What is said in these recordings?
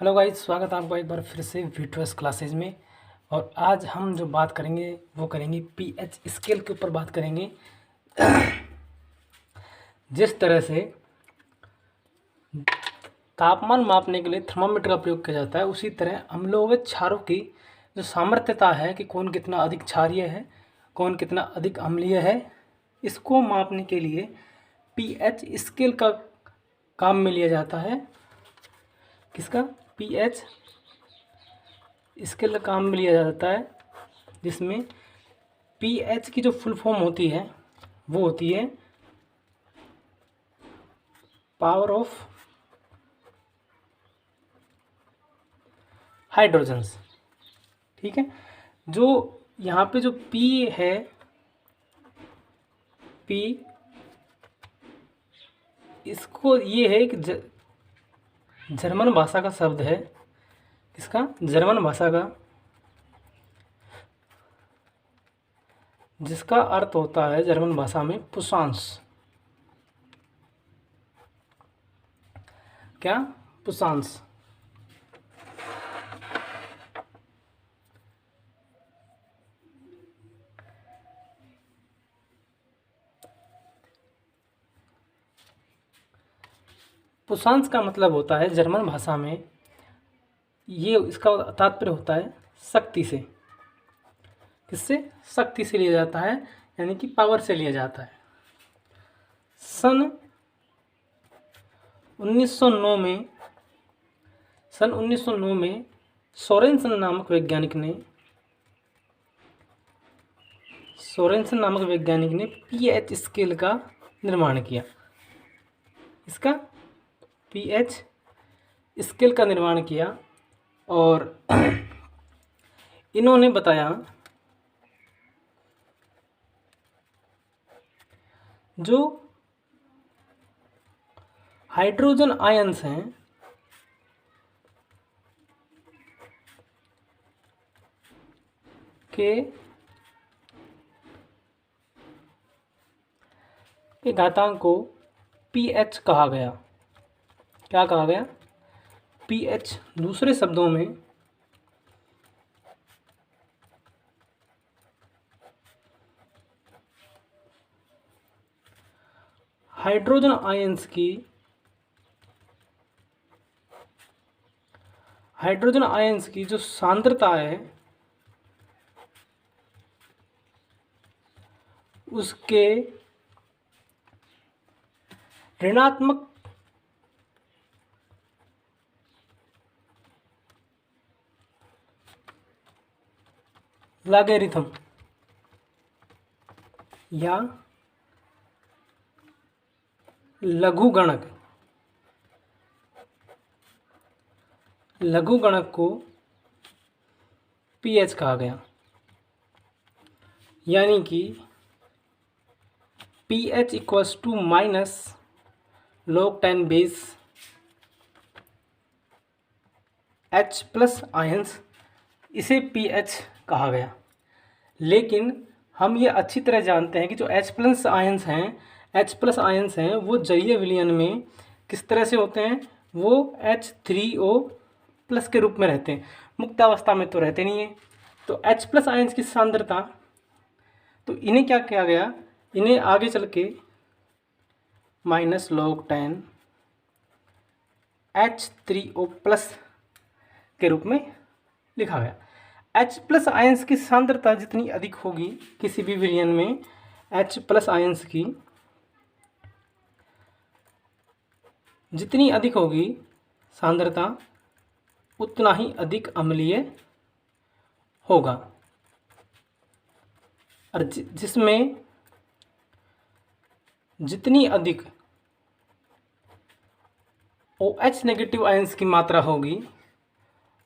Hello guys, स्वागत है आपका एक बार फिर से वीटर्स क्लासेज में। और आज हम जो बात करेंगे वो करेंगे पीएच स्केल के ऊपर बात करेंगे। जिस तरह से तापमान मापने के लिए थर्मामीटर का प्रयोग किया जाता है, उसी तरह हम लोगों के क्षारों की जो सामर्थ्यता है कि कौन कितना अधिक क्षारीय है, कौन कितना अधिक अम्लीय है, इसको मापने के लिए पीएच स्केल का काम में लिया जाता है। किसका? पीएच स्केल का काम में लिया जाता है, जिसमें पीएच की जो फुल फॉर्म होती है वो होती है पावर ऑफ हाइड्रोजन्स। ठीक है, जो यहाँ पे जो पी है, पी इसको ये है कि जर्मन भाषा का शब्द है। किसका? जर्मन भाषा का, जिसका अर्थ होता है जर्मन भाषा में पुशांस। क्या? पुशांस। पुशांस का मतलब होता है जर्मन भाषा में, ये इसका तात्पर्य होता है शक्ति से। किससे? शक्ति से लिया जाता है, यानी कि पावर से लिया जाता है। सन 1909 में सोरेनसन नामक वैज्ञानिक ने पीएच स्केल का निर्माण किया। इसका पीएच स्केल का निर्माण किया और इन्होंने बताया जो हाइड्रोजन आयंस हैं के घातांक को पीएच कहा गया। क्या कहा गया? पीएच। दूसरे शब्दों में हाइड्रोजन आयंस की जो सांद्रता है उसके ऋणात्मक लॉगरिथम या लघुगणक को पीएच कहा गया। यानी कि pH equals to minus log 10 base H plus ions, इसे पीएच कहा गया। लेकिन हम ये अच्छी तरह जानते हैं कि जो H प्लस आयंस हैं वो जलीय विलयन में किस तरह से होते हैं? वो H3O प्लस के रूप में रहते हैं, मुक्त अवस्था में तो रहते नहीं हैं। तो H प्लस आयंस की सांद्रता, तो इन्हें क्या किया गया? इन्हें आगे चल के माइनस log 10 H3O प्लस के रूप में लिखा गया। H प्लस आयंस की सांद्रता जितनी अधिक होगी किसी भी विलयन में, H प्लस आयंस की जितनी अधिक होगी सांद्रता, उतना ही अधिक अम्लीय होगा। और जिसमें जितनी अधिक OH नेगेटिव आयंस की मात्रा होगी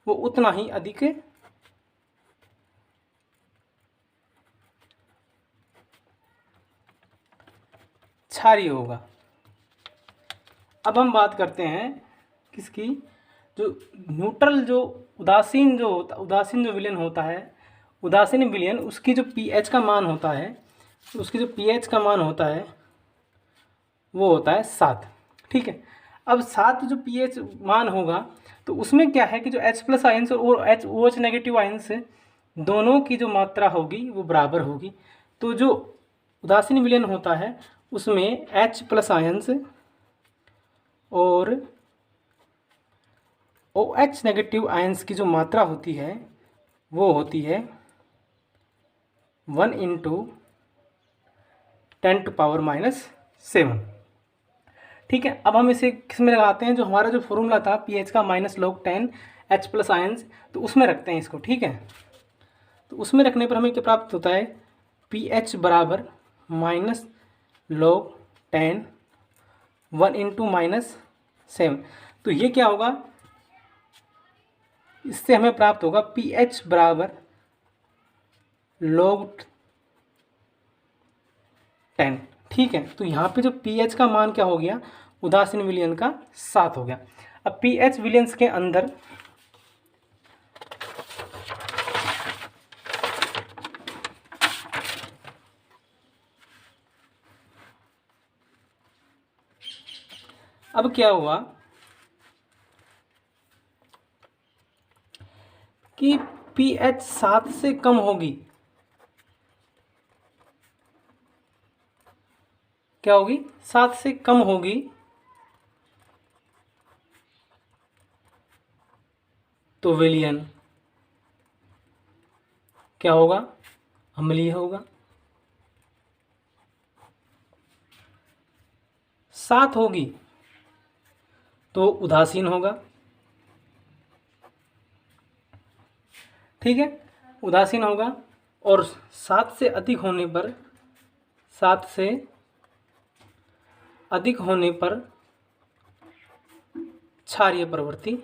वो उतना ही अधिक क्षारीय होगा। अब हम बात करते हैं किसकी? जो न्यूट्रल, जो उदासीन जो विलयन होता है, उदासीन विलयन, उसकी जो पीएच का मान होता है, वो होता है 7। ठीक है, अब 7 जो pH मान होगा तो उसमें क्या है कि जो H प्लस आयंस और OH नेगेटिव आयंस दोनों की जो मात्रा होगी वो बराबर होगी। तो जो उदासीन विलयन होता है उसमें H प्लस आयंस और OH नेगेटिव आयंस की जो मात्रा होती है वो होती है 1 × 10⁻⁷। ठीक है, अब हम इसे किस में लगाते हैं, जो हमारा जो फॉर्मूला था pH का -log10 H प्लस आयंस, तो उसमें रखते हैं इसको। ठीक है, तो उसमें रखने पर हमें क्या प्राप्त होता है, pH बराबर -log10 1 × -7। तो ये क्या होगा, इससे हमें प्राप्त होगा pH बराबर log10। ठीक है, तो यहाँ पे जो pH का मान क्या हो गया, उदासीन विलयन का 7 हो गया। अब pH विलयंस के अंदर अब क्या हुआ कि pH 7 से कम होगी, क्या होगी, 7 से कम होगी तो विलयन क्या होगा, अम्लीय होगा। 7 होगी तो उदासीन होगा। ठीक है, उदासीन होगा। और 7 से अधिक होने पर, 7 से अधिक होने पर क्षारीय प्रवृत्ति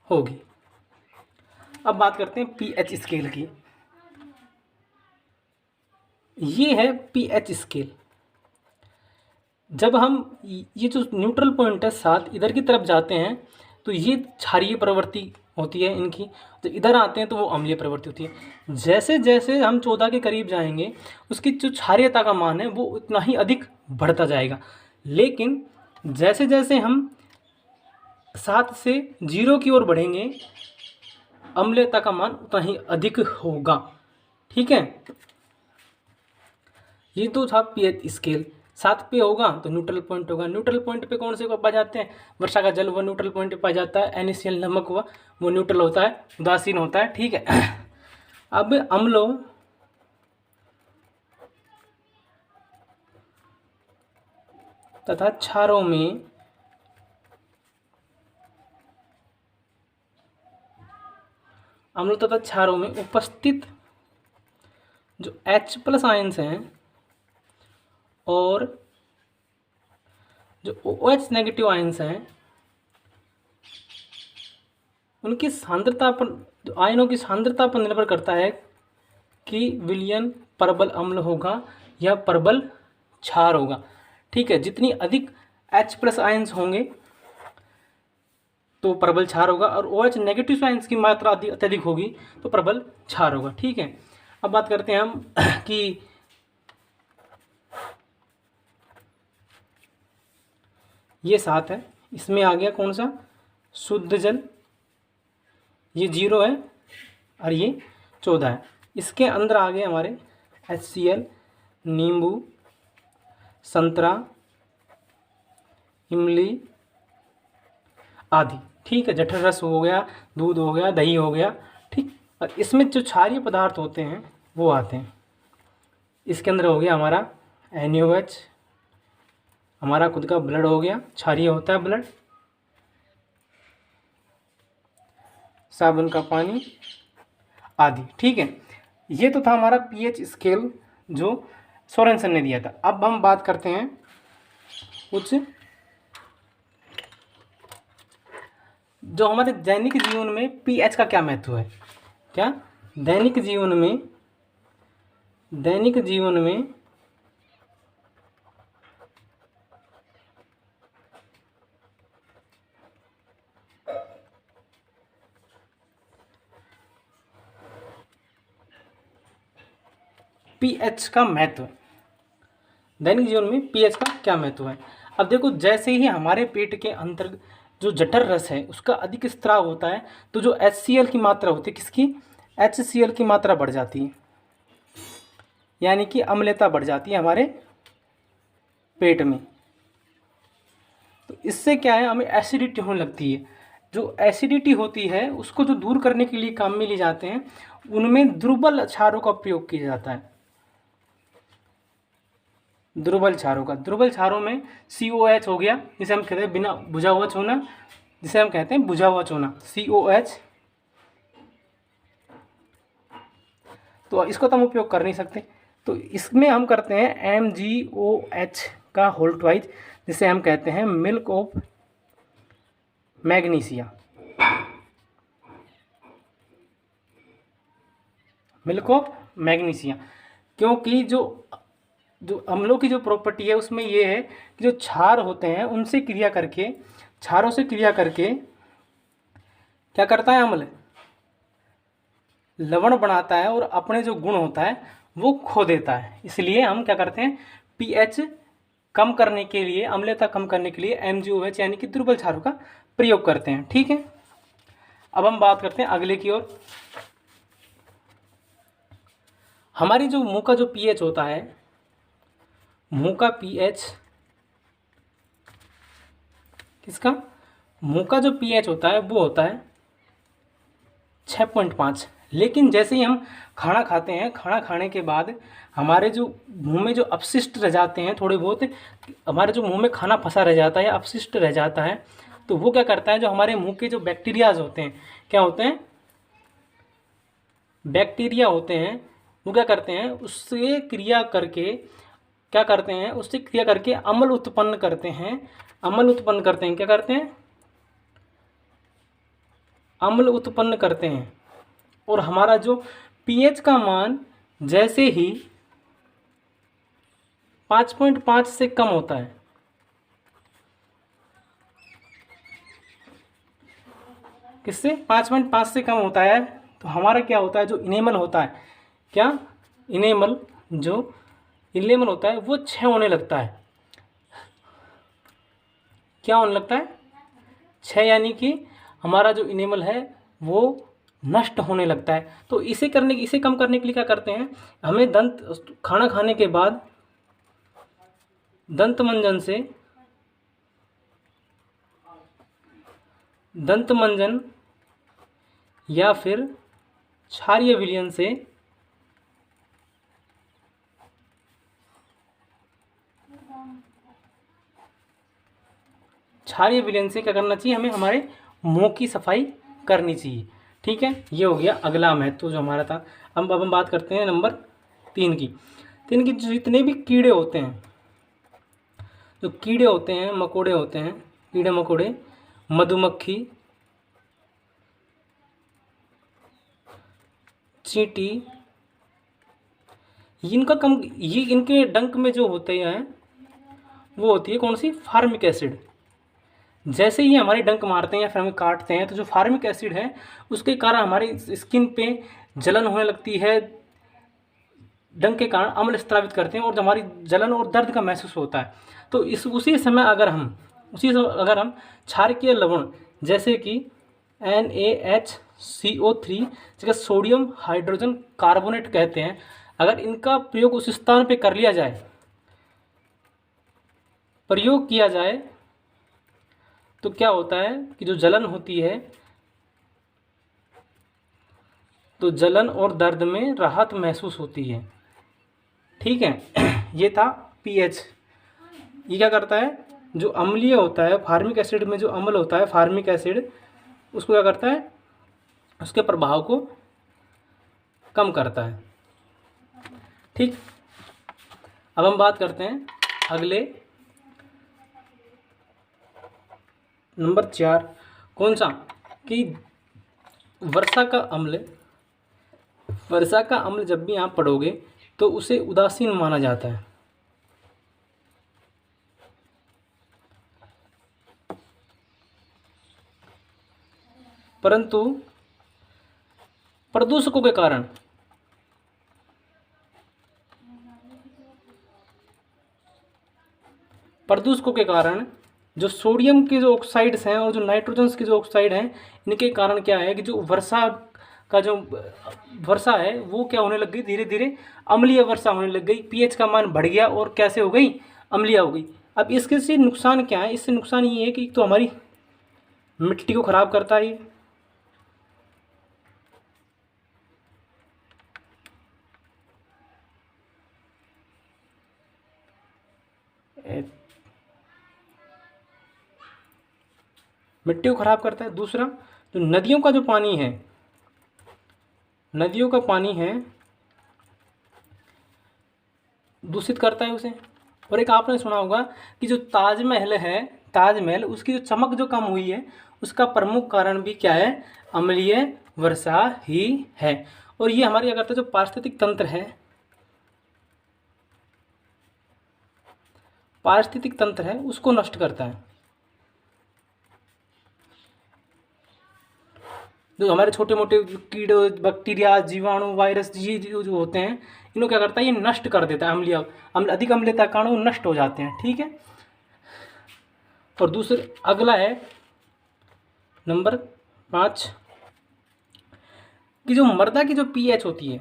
होगी। अब बात करते हैं pH स्केल की। ये है pH स्केल। जब हम ये जो न्यूट्रल पॉइंट है 7 इधर की तरफ जाते हैं तो ये क्षारीय प्रवृत्ति होती है इनकी, तो इधर आते हैं तो वो अम्लीय प्रवृत्ति होती है। जैसे जैसे हम 14 के करीब जाएंगे उसकी जो क्षारीयता का मान है वो उतना ही अधिक बढ़ता जाएगा। लेकिन जैसे जैसे हम 7 से 0 की ओर बढ़ेंगे अम्लीयता का मान उतना ही अधिक होगा। ठीक है, ये तो था pH स्केल। 7 पे होगा तो न्यूट्रल पॉइंट होगा। न्यूट्रल पॉइंट पे कौन से को पाए जाते हैं, वर्षा का जल वह न्यूट्रल पॉइंट पे पाया जाता है। NaCl नमक हुआ वो न्यूट्रल होता है, उदासीन होता है। ठीक है, अब अम्लों तथा क्षारों में उपस्थित जो H प्लस आयंस हैं और जो OH नेगेटिव आयंस हैं उनकी सांद्रता पर, जो आयनों की सांद्रता पर निर्भर करता है कि विलयन प्रबल अम्ल होगा या प्रबल क्षार होगा। ठीक है, जितनी अधिक H प्लस आयंस होंगे तो प्रबल क्षार होगा, और OH नेगेटिव आयंस की मात्रा अत्यधिक होगी तो प्रबल क्षार होगा। ठीक है, अब बात करते हैं हम कि ये 7 है, इसमें आ गया कौन सा, शुद्ध जल, ये 0 है और ये 14 है। इसके अंदर आ गए हमारे HCl, नींबू, संतरा, इमली आदि। ठीक है, जठर रस हो गया, दूध हो गया, दही हो गया। ठीक, और इसमें जो क्षारीय पदार्थ होते हैं वो आते हैं। इसके अंदर हो गया हमारा NaOH, हमारा खुद का ब्लड हो गया, क्षारीय होता है ब्लड, साबुन का पानी आदि। ठीक है, ये तो था हमारा pH स्केल जो सोरेनसन ने दिया था। अब हम बात करते हैं कुछ जो हमारे दैनिक जीवन में pH का क्या महत्व है। क्या दैनिक जीवन में pH का महत्व, दैनिक जीवन में pH का क्या महत्व है। अब देखो, जैसे ही हमारे पेट के अंदर जो जठर रस है उसका अधिक स्त्राव होता है, तो जो HCl की मात्रा होती है, किसकी, HCl की मात्रा बढ़ जाती है, यानी कि अम्लता बढ़ जाती है हमारे पेट में। तो इससे क्या है, हमें एसिडिटी होने लगती है। जो एसिडिटी होती है उसको जो दूर करने के लिए काम में लिए जाते हैं, उनमें दुर्बल क्षारों का प्रयोग किया जाता है। दुर्बल क्षारों का, दुर्बल क्षारों में COH हो गया, जिसे हम कहते हैं बिना बुझा हुआ चूना, जिसे हम कहते हैं बुझा हुआ चूना, COH। तो इसको तो हम उपयोग कर नहीं सकते, तो इसमें हम करते हैं MgOH का होल ट्वाइज, जिसे हम कहते हैं milk of magnesia, milk of magnesia. क्योंकि जो जो अम्लों की जो प्रॉपर्टी है उसमें ये है कि जो क्षार होते हैं उनसे क्रिया करके, क्षारों से क्रिया करके क्या करता है अम्ल, लवण बनाता है और अपने जो गुण होता है वो खो देता है। इसलिए हम क्या करते हैं, पीएच कम करने के लिए, अम्लता कम करने के लिए MgOH यानी कि दुर्बल क्षारों का प्रयोग करते हैं। ठीक है, अब हम बात करते हैं अगले की ओर। हमारी जो मुंह का जो पीएच होता है, मुंह का पीएच, किसका, मुंह का जो पीएच होता है वो होता है 6.5। लेकिन जैसे ही हम खाना खाते हैं, खाना खाने के बाद हमारे जो मुंह में जो अपशिष्ट रह जाते हैं, थोड़े बहुत हमारे जो मुंह में खाना फंसा रह जाता है या अपशिष्ट रह जाता है, तो वो क्या करता है, जो हमारे मुंह के जो बैक्टीरियाज होते हैं, क्या होते हैं, बैक्टीरिया होते हैं, वो क्या करते हैं, उससे क्रिया करके, क्या करते हैं, उससे क्रिया करके अम्ल उत्पन्न करते हैं। अम्ल उत्पन्न करते हैं, क्या करते हैं, अम्ल उत्पन्न करते हैं। और हमारा जो पीएच का मान जैसे ही 5.5 से कम होता है, किससे, 5.5 से कम होता है, तो हमारा क्या होता है, जो इनेमल होता है, क्या, इनेमल, जो इनेमल होता है वो क्षय होने लगता है। क्या होने लगता है, क्षय, यानी कि हमारा जो इनेमल है वो नष्ट होने लगता है। तो इसे कम करने के लिए क्या करते हैं, हमें खाना खाने के बाद दंत मंजन या फिर क्षारीय विलयन से क्या करना चाहिए, हमें हमारे मुंह की सफाई करनी चाहिए। ठीक है, ये हो गया अगला महत्व जो हमारा था। अब हम बात करते हैं नंबर 3 की। जितने भी कीड़े होते हैं, जो कीड़े होते हैं, मकोड़े होते हैं, कीड़े मकोड़े, मधुमक्खी, चींटी, ये इनके डंक में जो होते हैं वो होती है कौन सी, फार्मिक एसिड। जैसे ही हमारे डंक मारते हैं या फिर हमें काटते हैं, तो जो फार्मिक एसिड है उसके कारण हमारे स्किन पे जलन होने लगती है, डंक के कारण अम्ल स्रावित करते हैं और जो हमारी जलन और दर्द का महसूस होता है। तो उसी समय अगर हम क्षारकीय लवण जैसे कि NaHCO3, जिसका सोडियम हाइड्रोजन कार्बोनेट कहते हैं, अगर इनका प्रयोग उस स्थान पे कर लिया जाए, प्रयोग किया जाए, तो क्या होता है कि जो जलन होती है, तो जलन और दर्द में राहत महसूस होती है। ठीक है, ये था पीएच। ये क्या करता है, जो अम्लीय होता है, फार्मिक एसिड में जो अम्ल होता है, फार्मिक एसिड, उसको क्या करता है, उसके प्रभाव को कम करता है। ठीक, अब हम बात करते हैं अगले नंबर 4, कौन सा, कि वर्षा का अम्ल जब भी आप पढ़ोगे तो उसे उदासीन माना जाता है। परंतु प्रदूषकों के कारण प्रदूषकों के कारण जो सोडियम के जो ऑक्साइड्स हैं और जो नाइट्रोजन्स के जो ऑक्साइड हैं, इनके कारण क्या है कि जो वर्षा का जो वर्षा है वो क्या होने लग गई, धीरे धीरे अम्लीय वर्षा होने लग गई। पीएच का मान बढ़ गया और कैसे हो गई, अम्लीय हो गई। अब इसके से नुकसान क्या है, इससे नुकसान ये है कि तो हमारी मिट्टी को ख़राब करता है ये, मिट्टी को ख़राब करता है। दूसरा, जो नदियों का जो पानी है, नदियों का पानी है दूषित करता है उसे। और एक आपने सुना होगा कि जो ताजमहल है, ताजमहल उसकी जो चमक जो कम हुई है, उसका प्रमुख कारण भी क्या है, अम्लीय वर्षा ही है। और ये हमारे क्या करता है, जो पारिस्थितिक तंत्र है, पारिस्थितिक तंत्र है उसको नष्ट करता है। जो हमारे छोटे मोटे कीड़े, बैक्टीरिया, जीवाणु, वायरस, ये जो होते हैं, इनको क्या करता है, ये नष्ट कर देता है। अधिक अम्लता के कारण वो नष्ट हो जाते हैं। ठीक है। और दूसरे अगला है नंबर 5 कि जो मृदा की जो पीएच होती है,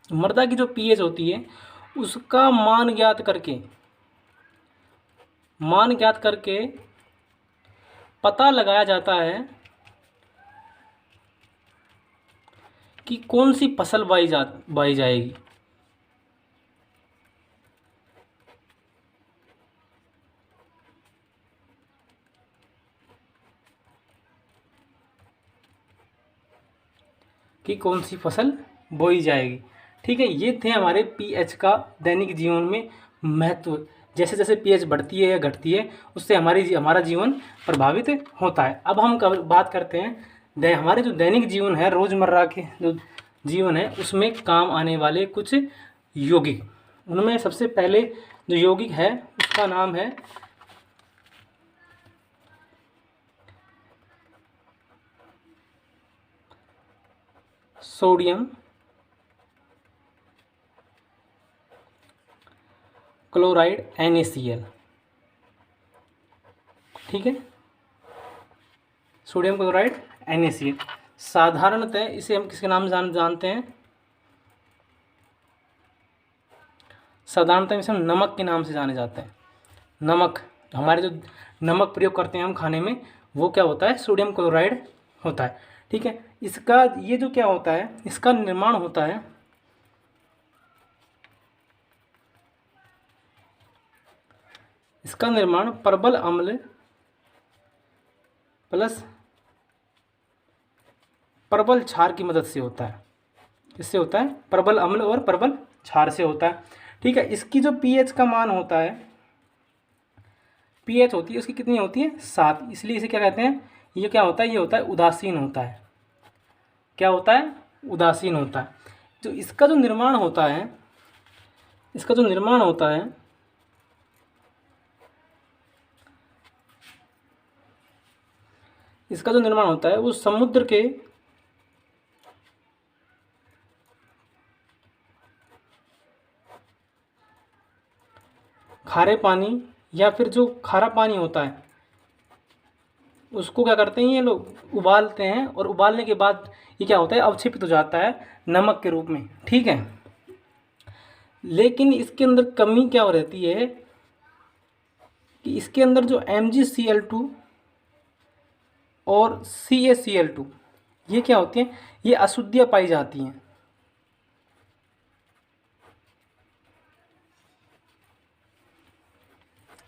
मृदा की जो पीएच होती है उसका मान ज्ञात करके पता लगाया जाता है कि कौन सी फसल बोई जाएगी। कि कौन सी फसल बोई जाएगी। ठीक है। ये थे हमारे पीएच का दैनिक जीवन में महत्व। जैसे जैसे पीएच बढ़ती है या घटती है, उससे हमारा जीवन प्रभावित होता है। अब हम बात करते हैं हमारे जो दैनिक जीवन है, रोज़मर्रा के जो जीवन है, उसमें काम आने वाले कुछ यौगिक। उनमें सबसे पहले जो यौगिक है उसका नाम है सोडियम क्लोराइड NaCl। ठीक है, सोडियम क्लोराइड NaCl। साधारणतः इसे हम किसके नाम से जानते हैं, साधारणतः इसे हम नमक के नाम से जाने जाते हैं। नमक, हमारे जो नमक प्रयोग करते हैं हम खाने में, वो क्या होता है, सोडियम क्लोराइड होता है। ठीक है। इसका ये जो क्या होता है, इसका निर्माण होता है प्रबल अम्ल प्लस प्रबल क्षार की मदद से होता है। इससे होता है प्रबल अम्ल और प्रबल क्षार से होता है। ठीक है। इसकी जो पीएच का मान होता है, पीएच होती है उसकी कितनी होती है, 7। इसलिए इसे क्या कहते हैं, ये क्या होता है, ये होता है उदासीन होता है। क्या होता है, उदासीन होता है। जो इसका जो निर्माण होता है, इसका जो निर्माण होता है इसका जो निर्माण होता है वो समुद्र के खारे पानी या फिर जो खारा पानी होता है उसको क्या करते हैं ये लोग, उबालते हैं, और उबालने के बाद ये क्या होता है, अवक्षेपित हो जाता है नमक के रूप में। ठीक है। लेकिन इसके अंदर कमी क्या हो रहती है कि इसके अंदर जो MgCl2 और CaCl2 ये क्या होती हैं, ये अशुद्धियाँ पाई जाती हैं।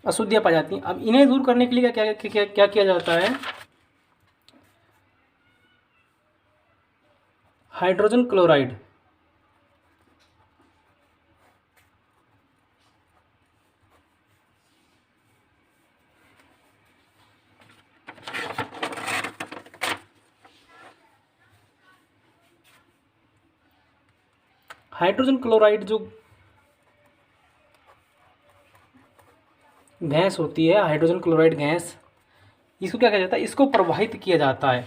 अशुद्धियाँ पाई जाती हैं। अब इन्हें दूर करने के लिए क्या किया जाता है, हाइड्रोजन क्लोराइड, हाइड्रोजन क्लोराइड जो गैस होती है, हाइड्रोजन क्लोराइड गैस, इसको क्या किया जाता है, इसको प्रवाहित किया जाता है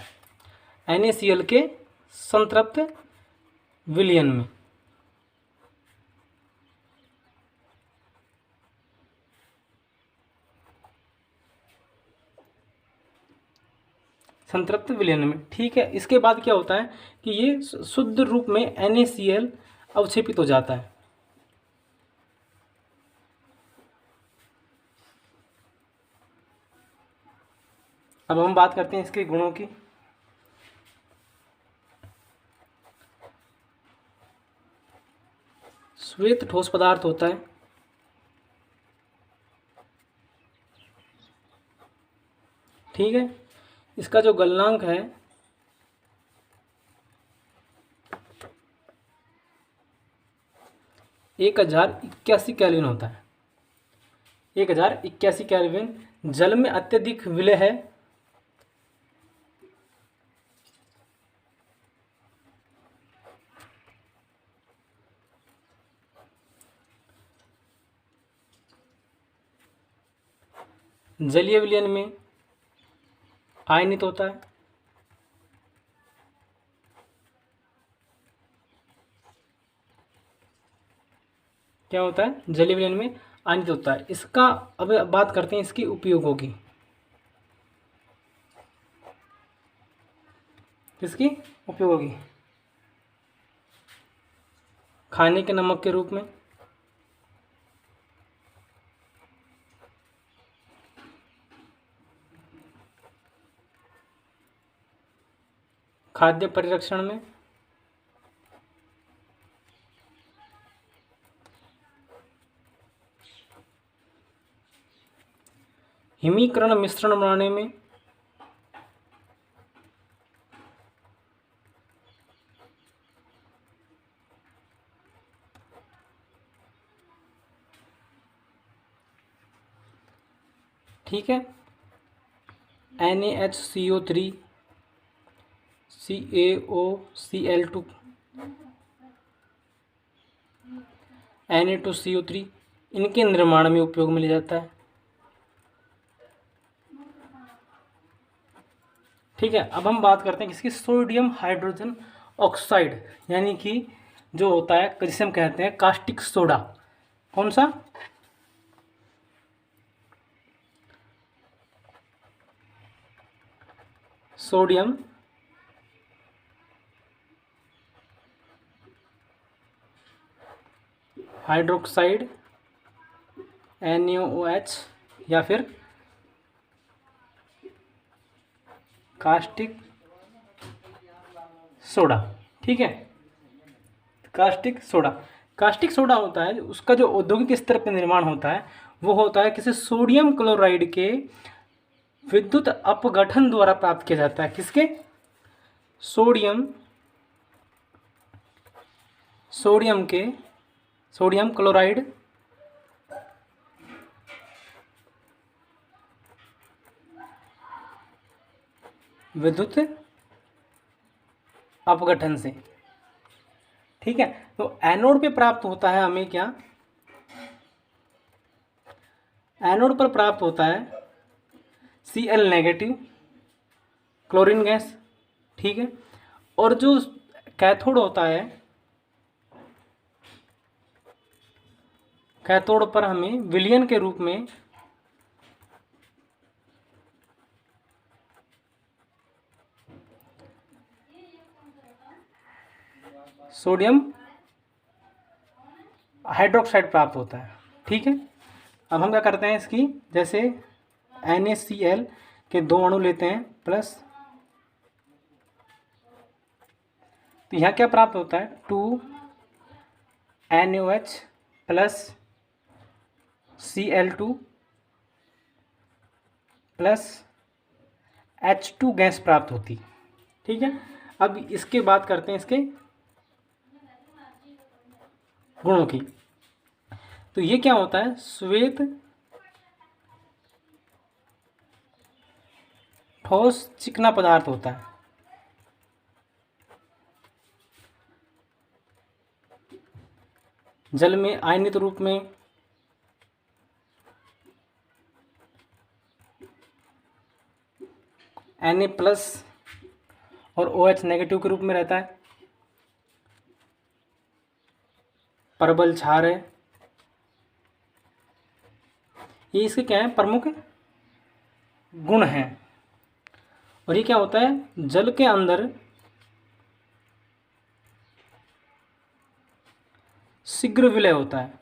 NaCl के संतृप्त विलयन में। संतृप्त विलयन में। ठीक है, इसके बाद क्या होता है कि ये शुद्ध रूप में NaCl अवक्षेपित हो जाता है। अब हम बात करते हैं इसके गुणों की। श्वेत ठोस पदार्थ होता है। ठीक है, इसका जो गलनांक है 1081 केल्विन होता है। 1081 केल्विन। जल में अत्यधिक विलय है। जलीय विलयन में आयनित होता है। क्या होता है? जलीय विलयन में आयनित होता है। इसका अब बात करते हैं इसके उपयोगों की। किसकी उपयोगों की? खाने के नमक के रूप में, खाद्य परिरक्षण में, हिमीकरण मिश्रण बनाने में, ठीक है, NaHCO3 CaOCl2 Na2CO3 इनके निर्माण में उपयोग में लिया जाता है। ठीक है, अब हम बात करते हैं किसकी? सोडियम हाइड्रोजन ऑक्साइड, यानी कि जो होता है जिसे हम कहते हैं कास्टिक सोडा। कौन सा? सोडियम हाइड्रोक्साइड NaOH या फिर कास्टिक सोडा। ठीक है, कास्टिक सोडा। कास्टिक सोडा होता है, उसका जो औद्योगिक स्तर पर निर्माण होता है वो होता है किसी सोडियम क्लोराइड के विद्युत अपघटन द्वारा प्राप्त किया जाता है। किसके? सोडियम क्लोराइड विद्युत अपघटन से। ठीक है, तो एनोड पे प्राप्त होता है हमें क्या? एनोड पर प्राप्त होता है Cl नेगेटिव, क्लोरीन गैस। ठीक है, और जो कैथोड होता है, कैथोड पर हमें विलयन के रूप में सोडियम हाइड्रोक्साइड प्राप्त होता है। ठीक है, अब हम क्या करते हैं इसकी, जैसे NaCl के 2 अणु लेते हैं प्लस, तो यहाँ क्या प्राप्त होता है? 2NaOH plus Cl2 plus H2 gas प्राप्त होती। ठीक है, अब इसके बात करते हैं इसके गुणों की। तो ये क्या होता है? श्वेत ठोस चिकना पदार्थ होता है। जल में आयनित रूप में, Na प्लस और OH नेगेटिव के रूप में रहता है। प्रबल क्षार है। ये इसके क्या है? प्रमुख गुण हैं। और ये क्या होता है, जल के अंदर शीघ्र विलय होता है।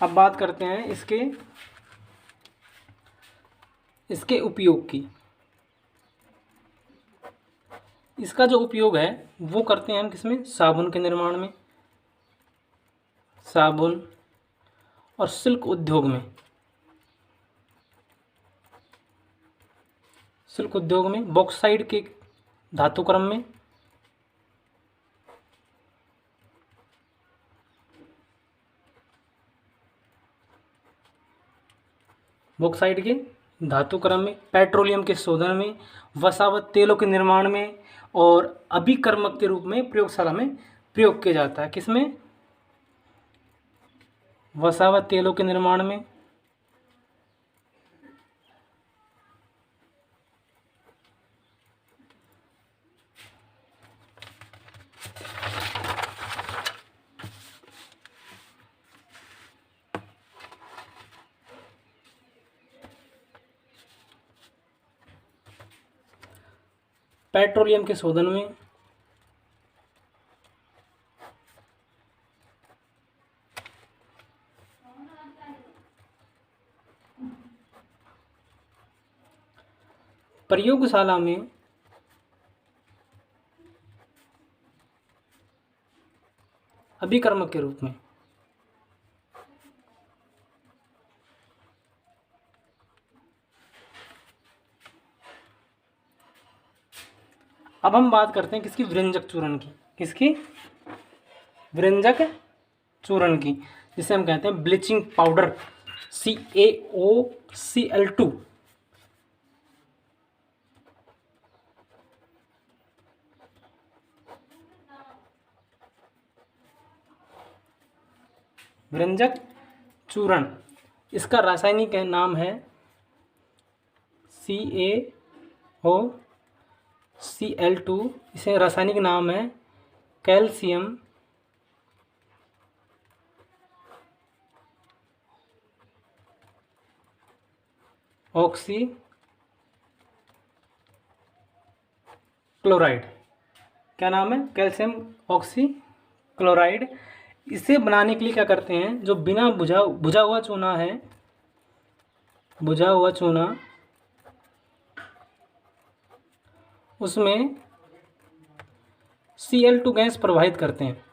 अब बात करते हैं इसके उपयोग की। इसका जो उपयोग है वो करते हैं हम किसमें, साबुन के निर्माण में, साबुन और सिल्क उद्योग में, सिल्क उद्योग में, बॉक्साइड के धातुक्रम में, बॉक्साइड के धातुक्रम में, पेट्रोलियम के शोधन में, वसा व तेलों के निर्माण में, और अभिकर्मक के रूप में प्रयोगशाला में प्रयोग किया जाता है। किसमें, वसा व तेलों के निर्माण में, पेट्रोलियम के शोधन में, प्रयोगशाला में अभिकर्मक के रूप में। अब हम बात करते हैं किसकी, व्यंजक चूर्ण की। किसकी, व्यंजक चूर्ण की, जिसे हम कहते हैं ब्लीचिंग पाउडर, CaOCl2। व्यंजक चूर्ण, इसका रासायनिक नाम है CaOCl2। इसे रासायनिक नाम है कैल्शियम ऑक्सी क्लोराइड। क्या नाम है, कैल्शियम ऑक्सी क्लोराइड। इसे बनाने के लिए क्या करते हैं, जो बिना बुझा हुआ चूना है, बुझा हुआ चूना, उसमें Cl2 गैस प्रवाहित करते हैं।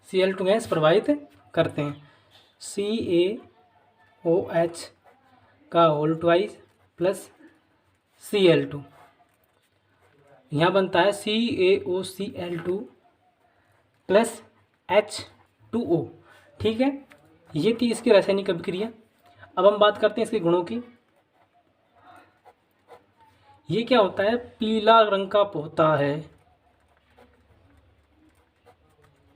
Cl2 गैस प्रवाहित करते हैं। CaOH का होल ट्वाइस प्लस Cl2, यहाँ बनता है CaOCl2 प्लस H2O। ठीक है, ये थी इसकी रासायनिक अभिक्रिया। अब हम बात करते हैं इसके गुणों की। ये क्या होता है, पीला रंग का होता है,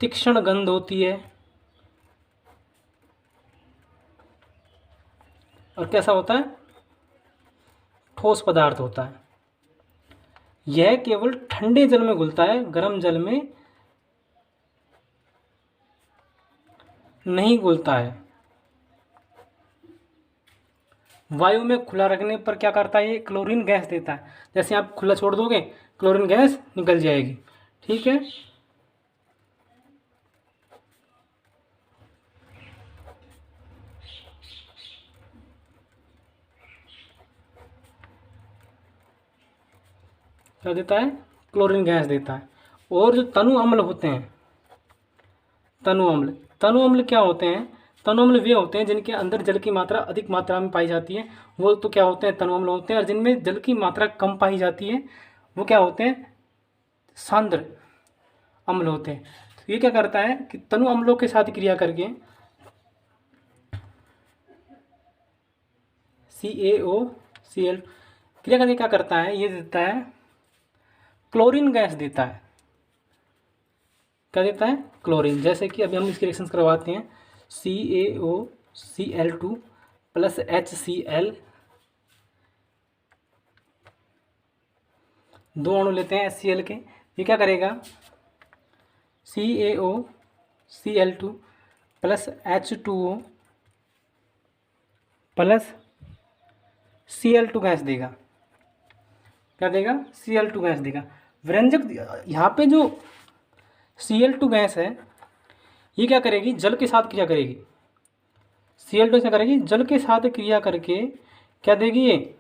तीक्ष्ण गंध होती है, और कैसा होता है, ठोस पदार्थ होता है। यह केवल ठंडे जल में घुलता है, गर्म जल में नहीं घुलता है। वायु में खुला रखने पर क्या करता है, ये क्लोरीन गैस देता है। जैसे आप खुला छोड़ दोगे, क्लोरीन गैस निकल जाएगी। ठीक है, क्या देता है, क्लोरीन गैस देता है। और जो तनु अम्ल होते हैं, तनु अम्ल क्या होते हैं, तनु अम्ल वे होते हैं जिनके अंदर जल की मात्रा अधिक मात्रा में पाई जाती है, वो तो क्या होते हैं, तनु अम्ल होते हैं। और जिनमें जल की मात्रा कम पाई जाती है वो क्या होते हैं, सांद्र अम्ल होते हैं। तो ये क्या करता है कि तनु अम्लों के साथ क्रिया करके CaOCl क्रिया करके क्या करता है, ये देता है क्लोरीन गैस देता है। क्या देता है, क्लोरीन। जैसे कि अभी हम इसके रिएक्शंस करवाते हैं, CaOCl2 प्लस HCl, दो अणु लेते हैं HCl के, ये क्या करेगा, CaOCl2 plus H2O plus Cl2 gas देगा। क्या देगा, Cl2 गैस देगा। व्यंजक यहाँ पे जो Cl2 गैस है ये क्या करेगी, जल के साथ क्रिया करेगी। Cl2 क्या करेगी, जल के साथ क्रिया करके क्या देगी, ये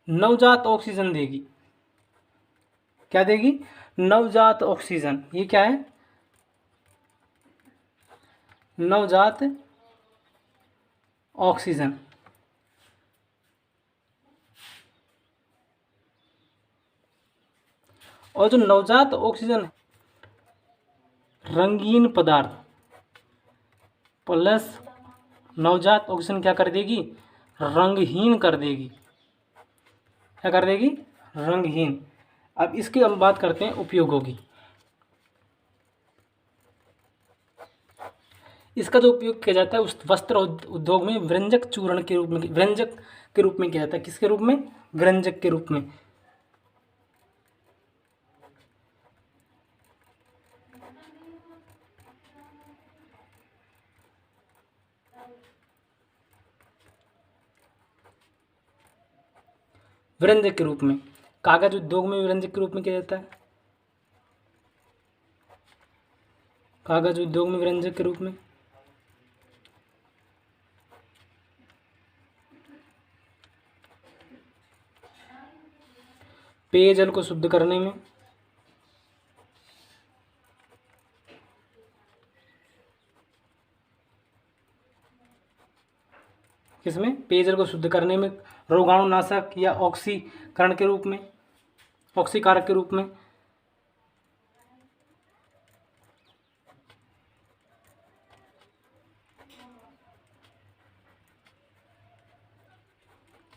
नवजात ऑक्सीजन देगी। क्या देगी, नवजात ऑक्सीजन। ये क्या है, नवजात ऑक्सीजन। और जो नवजात ऑक्सीजन रंगीन पदार्थ प्लस नवजात ऑक्सीजन क्या कर देगी, रंगहीन कर देगी। क्या कर देगी, रंगहीन। अब इसकी हम बात करते हैं उपयोगों की। इसका जो उपयोग किया जाता है उस वस्त्र उद्योग में व्यंजक चूर्ण के रूप में, व्यंजक के रूप में किया जाता है। किसके रूप में, व्यंजक के रूप में। व्यंजक के रूप में। कागज उद्योग में व्यंजक के रूप में किया जाता है, कागज उद्योग में व्यंजक के रूप में। पेयजल को शुद्ध करने में, किसमें, पेयजल को शुद्ध करने में। रोगाणुनाशक या ऑक्सीकरण के रूप में, ऑक्सीकारक के रूप में।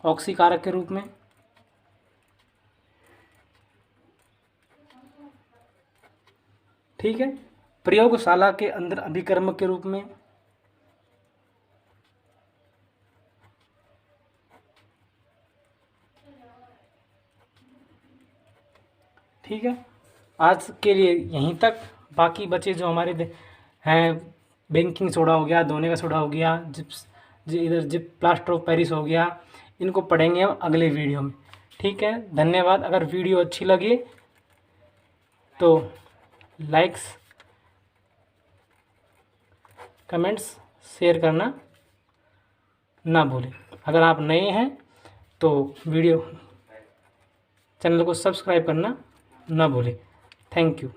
ऑक्सीकारक के रूप में। ठीक है। प्रयोगशाला के अंदर अभिकर्मक के रूप में। ठीक है। आज के लिए यहीं तक। बाकी बचे जो हमारे हैं, बेकिंग सोडा हो गया, धोने का सोडा हो गया, जिप्स इधर जिप प्लास्टर ऑफ पेरिस हो गया, इनको पढ़ेंगे हम अगले वीडियो में। ठीक है, धन्यवाद। अगर वीडियो अच्छी लगे तो लाइक्स, कमेंट्स, शेयर करना ना भूलें। अगर आप नए हैं तो वीडियो चैनल को सब्सक्राइब करना ना भूलें। Thank you.